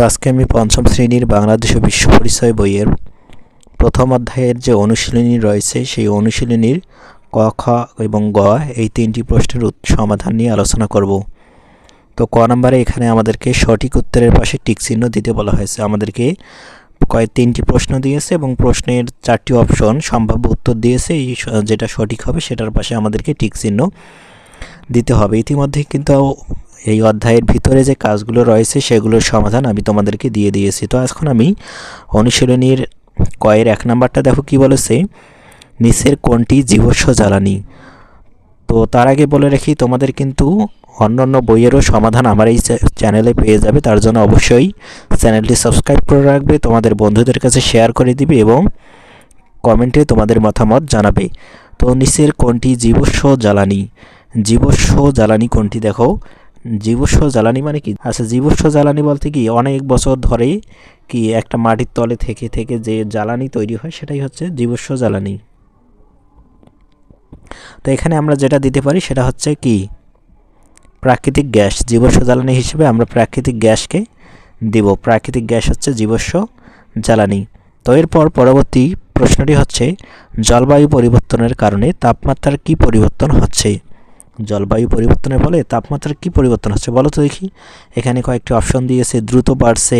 আজকে আমি পঞ্চম শ্রেণীর বাংলাদেশ ও বিশ্ব পরিচয় বইয়ের প্রথম অধ্যায়ের যে অনুশীলনী রয়েছে সেই অনুশীলনীর ক, খ এবং গ এই তিনটি প্রশ্নের সমাধান নিয়ে আলোচনা করব। তো ক নম্বরে এখানে আমাদেরকে সঠিক উত্তরের পাশে টিক চিহ্ন দিতে বলা হয়েছে। আমাদেরকে তিনটি প্রশ্ন দিয়েছে এবং প্রশ্নের 4টি অপশন সম্ভাব্য উত্তর দিয়েছে। যেটা সঠিক হবে সেটার পাশে আমাদেরকে টিক চিহ্ন দিতে হবে। ইতিমধ্যে কিন্তু এই অধ্যায়ের ভিতরে যে কাজগুলো রয়েছে সেগুলোর সমাধান আমি তোমাদেরকে দিয়ে দিয়েছি। তো এখন আমি অনুশীলনীর কয়ের 1 নাম্বারটা দেখো কি বলেছে, নিচের কোনটি জীবাশ্ম জ্বালানি। তো তার আগে বলে রাখি, তোমাদের কিন্তু অন্যান্য বইয়েরও সমাধান আমার এই চ্যানেলে পেয়ে যাবে। তার জন্য অবশ্যই চ্যানেলটি সাবস্ক্রাইব করে রাখবে, তোমাদের বন্ধুদের কাছে শেয়ার করে দিবে এবং কমেন্টে তোমাদের মতামত জানাবে। তো নিচের কোনটি জীবাশ্ম জ্বালানি, জীবাশ্ম জ্বালানি কোনটি দেখো। জীবাশ্ম জ্বালানি মানে কি? আচ্ছা, জীবাশ্ম জ্বালানি বলতে কি অনেক বছর ধরে কি একটা মাটির তলে থেকে থেকে যে জ্বালানি তৈরি হয় সেটাই হচ্ছে জীবাশ্ম জ্বালানি। তো এখানে আমরা যেটা দিতে পারি সেটা হচ্ছে কি প্রাকৃতিক গ্যাস। জীবাশ্ম জ্বালানি হিসেবে আমরা প্রাকৃতিক গ্যাসকে দিব। প্রাকৃতিক গ্যাস হচ্ছে জীবাশ্ম জ্বালানি। তো এরপর পরবর্তী প্রশ্নটি হচ্ছে, জলবায়ু পরিবর্তনের কারণে তাপমাত্রার কি পরিবর্তন হচ্ছে? জলবায়ু পরিবর্তনের ফলে তাপমাত্রার কি পরিবর্তন হচ্ছে বলো তো দেখি। এখানে কয়েকটি অপশন দিয়েছে, দ্রুত বাড়ছে,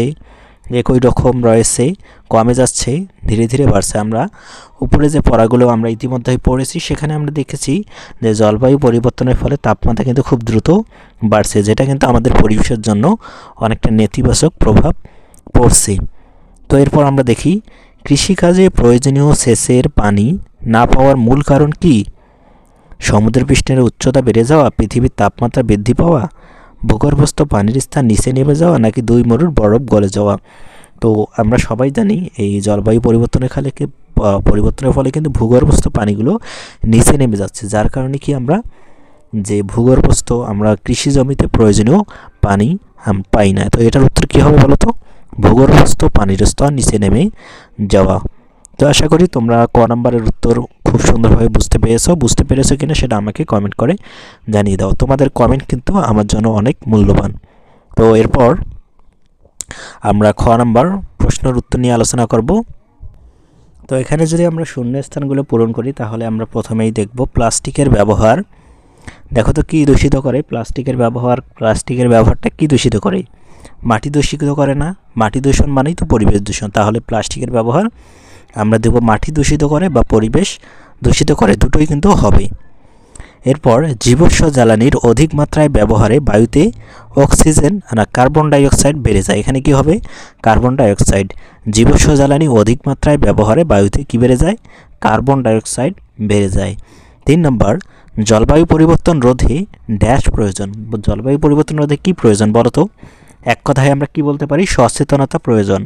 একই রকম রয়েছে, কমে যাচ্ছে, ধীরে ধীরে বাড়ছে। আমরা উপরে যে পড়াগুলো আমরা ইতিমধ্যেই পড়েছি সেখানে আমরা দেখেছি যে জলবায়ু পরিবর্তনের ফলে তাপমাত্রা কিন্তু খুব দ্রুত বাড়ছে, যেটা কিন্তু আমাদের পরিবেশের জন্য অনেকটা নেতিবাচক প্রভাব পড়ছে। তো এরপর আমরা দেখি, কৃষিকাজে প্রয়োজনীয় সেচের পানি না পাওয়ার মূল কারণ কি? সমুদ্রপৃষ্ঠের উচ্চতা বেড়ে যাওয়া, পৃথিবীর তাপমাত্রা বৃদ্ধি পাওয়া, ভূগর্ভস্থ পানির স্থান নিচে নেমে যাওয়া, নাকি দুই মরুর বরফ গলে যাওয়া। তো আমরা সবাই জানি এই জলবায়ু পরিবর্তনের ফলে কিন্তু ভূগর্ভস্থ পানিগুলো নিচে নেমে যাচ্ছে, যার কারণে কি আমরা যে ভূগর্ভস্থ আমরা কৃষি জমিতে প্রয়োজনীয় পানি পাই না। তো এটার উত্তর কী হবে বলো তো? ভূগর্ভস্থ পানির স্তর নিচে নেমে যাওয়া। তো আশা করি তোমরা ক নম্বরের উত্তর খুব সুন্দরভাবে বুঝতে পেরেছো কিনা সেটা আমাকে কমেন্ট করে জানিয়ে দাও। তোমাদের কমেন্ট কিন্তু আমার জন্য অনেক মূল্যবান। তো এরপর আমরা খ নম্বর প্রশ্নের উত্তর নিয়ে আলোচনা করব। তো এখানে যদি আমরা শূন্যস্থানগুলো পূরণ করি তাহলে আমরা প্রথমেই দেখব প্লাস্টিকের ব্যবহার। দেখো তো কী দূষিত করে প্লাস্টিকের ব্যবহারটা কী দূষিত করে? মাটি দূষিত করে না? মাটি দূষণ মানেই তো পরিবেশ দূষণ। তাহলে প্লাস্টিকের ব্যবহার আমরা দেব মাটি দূষিত করে বা পরিবেশ দূষিত করে, দুটোই কিন্তু হবে। এরপর জীবাশ্ম জ্বালানির অধিক মাত্রায় ব্যবহারে বায়ুতে অক্সিজেন না কার্বন ডাইঅক্সাইড বেড়ে যায়। এখানে কি হবে? Carbon dioxide. জীবাশ্ম জ্বালানি অধিক মাত্রায় ব্যবহারে বায়ুতে কি বেড়ে যায়? কার্বন ডাইঅক্সাইড বেড়ে যায়। 3 নম্বর, জলবায়ু পরিবর্তন রোধে ড্যাশ প্রয়োজন। জলবায়ু পরিবর্তন রোধে কি প্রয়োজন বলো তো? এক কথায় আমরা কি বলতে পারি? সচেতনতা প্রয়োজন।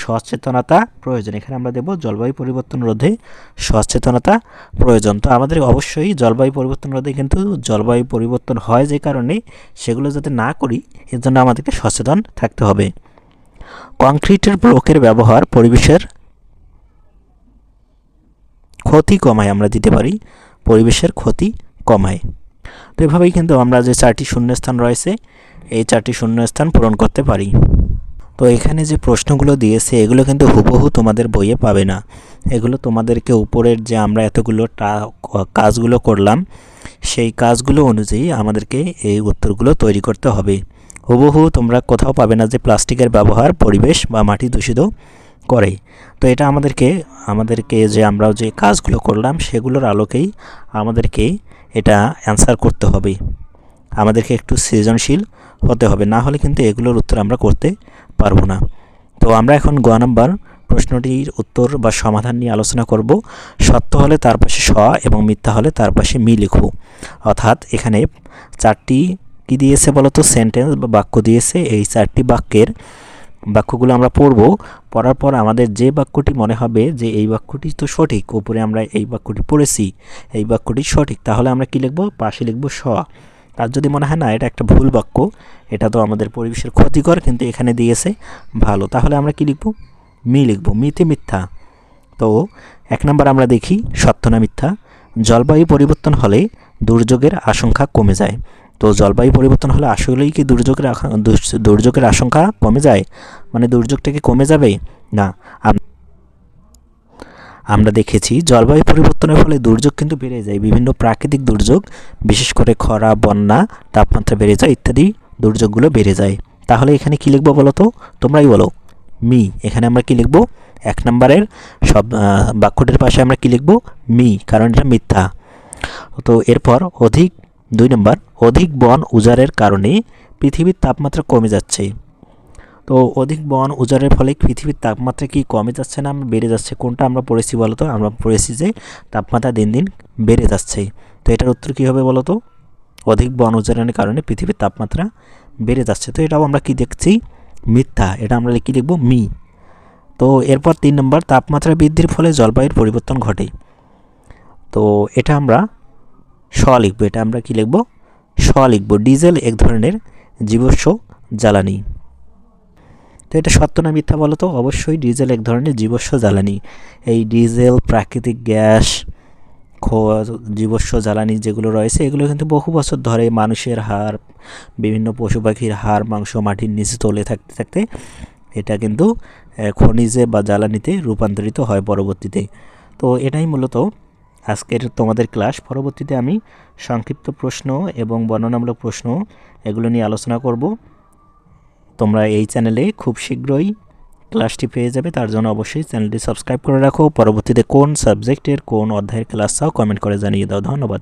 সচেতনতা প্রয়োজন। এখানে আমরা দেব জলবায়ু পরিবর্তন রোধে সচেতনতা প্রয়োজন। তো আমাদের অবশ্যই জলবায়ু পরিবর্তন রোধে কিন্তু জলবায়ু পরিবর্তন হয় যে কারণে সেগুলো যাতে না করি এর জন্য আমাদেরকে সচেতন থাকতে হবে। কংক্রিটের ব্লকের ব্যবহার পরিবেশের ক্ষতি কমায়, আমরা দিতে পারি পরিবেশের ক্ষতি কমায়। তো এভাবেই কিন্তু আমরা যে 4টি শূন্যস্থান রয়েছে এই 4টি শূন্যস্থান পূরণ করতে পারি। তো এখানে যে প্রশ্নগুলো দিয়েছে এগুলো কিন্তু হুবহু তোমাদের বইয়ে পাবে না। এগুলো তোমাদেরকে উপরের যে আমরা এতগুলো কাজগুলো করলাম সেই কাজগুলো অনুযায়ী আমাদেরকে এই উত্তরগুলো তৈরি করতে হবে। হুবহু তোমরা কোথাও পাবে না যে প্লাস্টিকের ব্যবহার পরিবেশ বা মাটি দূষিত করে। তো এটা আমাদেরকে যে আমরা যে কাজগুলো করলাম সেগুলোর আলোকেই আমাদেরকে এটা অ্যান্সার করতে হবে। আমাদেরকে একটু সৃজনশীল হতে হবে, না হলে কিন্তু এগুলোর উত্তর আমরা করতে পারবো না। তো আমরা এখন গ নম্বর প্রশ্নটির উত্তর বা সমাধান নিয়ে আলোচনা করব। সত্য হলে তার পাশে স এবং মিথ্যা হলে তার পাশে মি লিখব। অর্থাৎ এখানে 4টি কি দিয়েছে বলতো? সেন্টেন্স বা বাক্য দিয়েছে। এই 4টি বাক্যগুলো আমরা পড়ার পর আমাদের যে বাক্যটি মনে হবে যে এই বাক্যটি তো সঠিক, উপরে আমরা এই বাক্যটি পড়েছি, এই বাক্যটি সঠিক, তাহলে আমরা কি লিখব? পাশে লিখব স। আর যদি মনে হয় না এটা একটা ভুল বাক্য, এটা তো আমাদের পরিবেশের ক্ষতিকর কিন্তু এখানে দিয়েছে ভালো, তাহলে আমরা কি লিখব? মি লিখব। মিতে মিথ্যা। তো 1 নম্বর আমরা দেখি সত্য না মিথ্যা। জলবায়ু পরিবর্তন হলে দুর্যোগের আশঙ্কা কমে যায়। তো জলবায়ু পরিবর্তন হলে আসলেই কি দুর্যোগের আশঙ্কা কমে যায়? মানে দুর্যোগটা কি কমে যাবে? না। আমরা দেখেছি জলবায়ু পরিবর্তনের ফলে দুর্যোগ কিন্তু বেড়ে যায়। বিভিন্ন প্রাকৃতিক দুর্যোগ, বিশেষ করে খরা, বন্যা, তাপমাত্রা বেড়ে যায় ইত্যাদি দুর্যোগগুলো বেড়ে যায়। তাহলে এখানে কি লিখবো বলো তো? তোমরাই বলো। মি। এখানে আমরা কি লিখবো? 1 নম্বরের সব বাক্যটির পাশে আমরা কি লিখবো? মি, কারণ এটা মিথ্যা। তো এরপর 2 নম্বর, অধিক বন উজাড়ের কারণে পৃথিবীর তাপমাত্রা কমে যাচ্ছে। তো অধিক বন উজাড়ের ফলে পৃথিবীর তাপমাত্রা কি কমে যাচ্ছে না বেড়ে যাচ্ছে? কোনটা আমরা পড়েছি বলো তো? আমরা পড়েছি যে তাপমাত্রা দিন দিন বেড়ে যাচ্ছে। তো এটার উত্তর কী হবে বলো তো? অধিক বন উজাড়ের কারণে পৃথিবীর তাপমাত্রা বেড়ে যাচ্ছে। তো এটাও আমরা কি দেখছি? মিথ্যা। এটা আমরা কি লিখব? মি। তো এরপর 3 নম্বর, তাপমাত্রা বৃদ্ধির ফলে জলবায়ুর পরিবর্তন ঘটে। তো এটা আমরা স লিখব। এটা আমরা কি লিখব? স লিখব। ডিজেল এক ধরনের জীবাশ্ম জ্বালানি। তো এটা সত্য না মিথ্যা বলো তো? অবশ্যই ডিজেল এক ধরনের জীবাশ্ম জ্বালানি। এই ডিজেল, প্রাকৃতিক গ্যাস, জীবাশ্ম জ্বালানি যেগুলো রয়েছে এগুলো কিন্তু বহু বছর ধরে মানুষের হাড়, বিভিন্ন পশু পাখির হাড়, মাংস মাটির নিচে তলে থাকতে থাকতে এটা কিন্তু খনিজে বা জ্বালানিতে রূপান্তরিত হয় পরবর্তীতে। তো এটাই মূলত আজকের তোমাদের ক্লাস। পরবর্তীতে আমি সংক্ষিপ্ত প্রশ্ন এবং বর্ণনামূলক প্রশ্ন এগুলো নিয়ে আলোচনা করব। তোমরা এই চ্যানেলে খুব শীঘ্রই ক্লাসটি পেয়ে যাবে। তার জন্য অবশ্যই চ্যানেলটি সাবস্ক্রাইব করে রাখো। পরবর্তীতে কোন সাবজেক্টের কোন অধ্যায়ের ক্লাস চাও কমেন্ট করে জানিয়ে দাও। ধন্যবাদ।